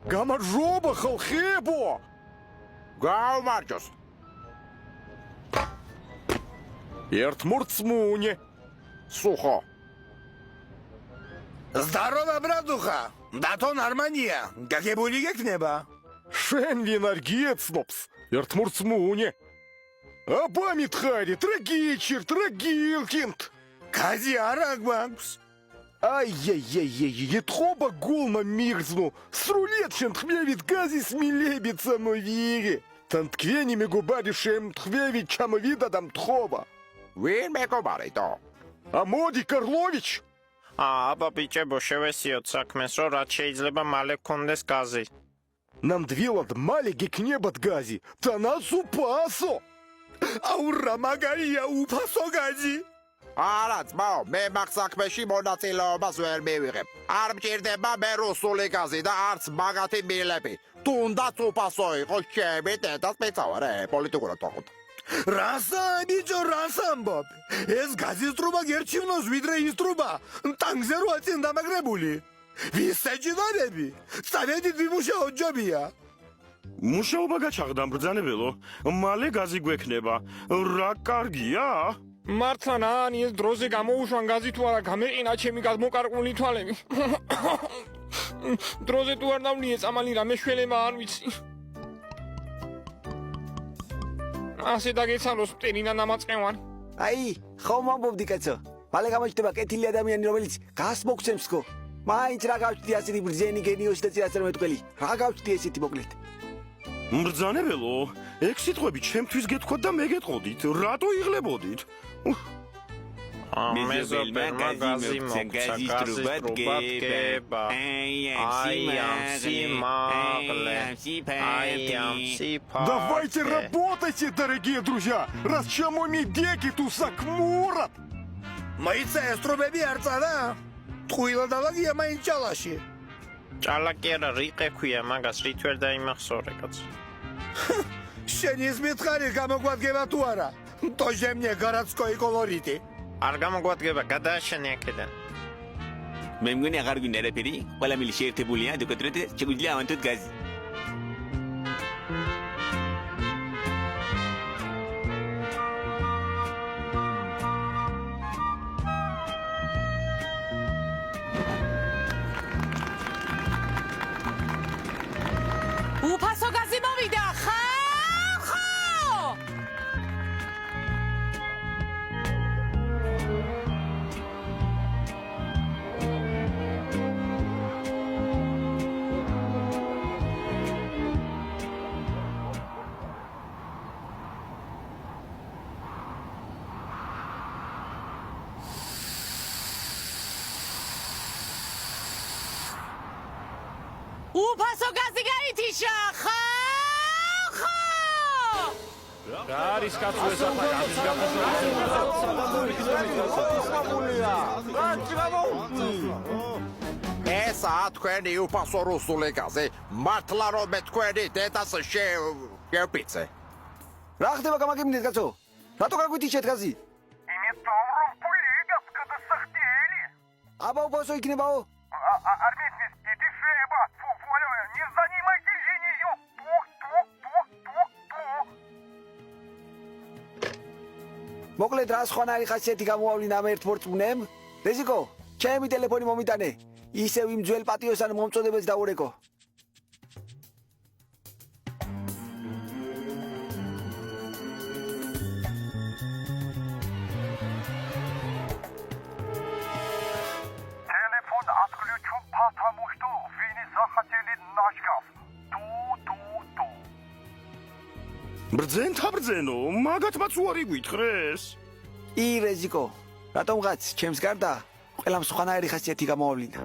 გამარჯობა ხალხებო! გაუმარჯოს. ერთმორწმუნე. Сухо. Здорово, братуха! Дато нормально. გაგებული გექნება? შენ ვინ არ გიეცნობს? ერთმორწმუნე. აბა მითხარი, ტრაგიჩერ, ტრაგილკინთ. გაზი არა გვაქვს. Ай-яй-яй-яй, ეთყობა გულმა მიგრძნო. სრულიად შემთხვევით გაზის მილებით სამოვიგე. თან თქვენი მეგობარი შემთხვევით ჩამოვიდა და მთხოვა. ვინ მეგობარითო? ამოდი კარლოვიჩ. აბა ბიჭებო, შევესიოთ საქმეს, რომ რაც შეიძლება მალე გქონდეს გაზი. ნამდვილად მალე გექნებათ გაზი და нас упасо. აურა მაგარია უფასო გაზი. არა, ძმაო, მე მაგ საქმეში მონაწილეობას ვერ მივიღებ. არ მჭირდება მე რუსული გაზი და არც მაგათი მილები. თუნდაც უფასო იყო ჩემი დედას მეწავარე, პოლიტიკურად ვაყოთ. რასა ბიჭო, რას ამბობ? ეს გაზის ტრუბა გერჩივნოს ვიდრე ის ტრუბა. ტანგზე როა წინ დამაგრებული. ვისეჯიდარები? წავედით ვიმუშაოთ ჯობია. მუშაობა გაჩაღდა მბრძანებელო. მალე გაზი გვექნება. რა კარგია? მართლა ნაანი ეს დროზე გამოუშვან გაზი თუ არა გამეყინა ჩემი გამოკარყული თვალები. დროზე თუ არ ნავლიე წამალი რამე შველება არ ვიცი. ასე დაგეცალოს მტერინა ნამაწყევანი. აი, ხომ ამბობდი კაცო. მალე გამოჩნდება კეთილი ადამიანი, რომელიც გას მოგცემს ხო? მაინც რა გავჩნდი ასეთი ბრძენი გენიოსი და წინასწარმეტყველი. რა გავჩნდი ესეთი მოკლედ? მბრძანებელო, ეგ სიტყვები ჩემთვის გეთქვათ და მე გეტყოდით. რატო იღლებოდით? მეზობელმა გაზი მოგცა, გაზის ტრუბა დგება. აი ამ სიმაღლე, აი ამ სიფარზე. Давайте работайте, дорогие друзья, раз чему медеки тусак мурат. მაიცა ეს ტრუბები არ წადა? ტყუილა დავაგია მაინც ჭალაში. ჭალა კი არა, რიყე ქვია მაგას, რით ვერ დაიმახსოვრე კაც. შენ ის მითხარი გამოგვადგება თუ არა? То же мне городской колорити. არ გამოგვადგება, გადააშენე აქედან. მე მგონი აღარ გვინდა რაფერი, ყველა მილი შეერთებულია და კონკრეტ შეგვიძლია ავანტოთ გაზი. უფასო გაზი მოვიდა, ხალხო! უფასო გაზი გაითიშა, ხალხო! რა არის კაცო ეს ახლა გაზის გაფასება? ესაა თქვენი უფასო რუსული გაზი. მართლა რომ მე თქვენი დედას შევპიცე. რა ხდება გამაგებინეთ კაცო? რატო გაგვითიშეთ გაზი? იმით რომ პოლიციას გადასახდელი. აბა უფასო იქნებაო? არ მისის დიდი შეება. Не занимайтесь женью. მოკლედ რა სხვანაირი ხასიათი გამოავლინა ამ ერთმორწმუნემ? რეზიკო, ჩემი ტელეფონი მომიტანე. ისევ იმ ძველ პატიოსან მომწოდებელს დაურეკო. Телефон отключен, потому что вы не захотели наш газ. Ту. ბრძენთა ბრძენო, მაგათმაც უარი გვითხრეს? ი რეზიკო, რატომღაც ჩემს გარდა ყველამ სხვანაირი ხასიათი გამოავლინა.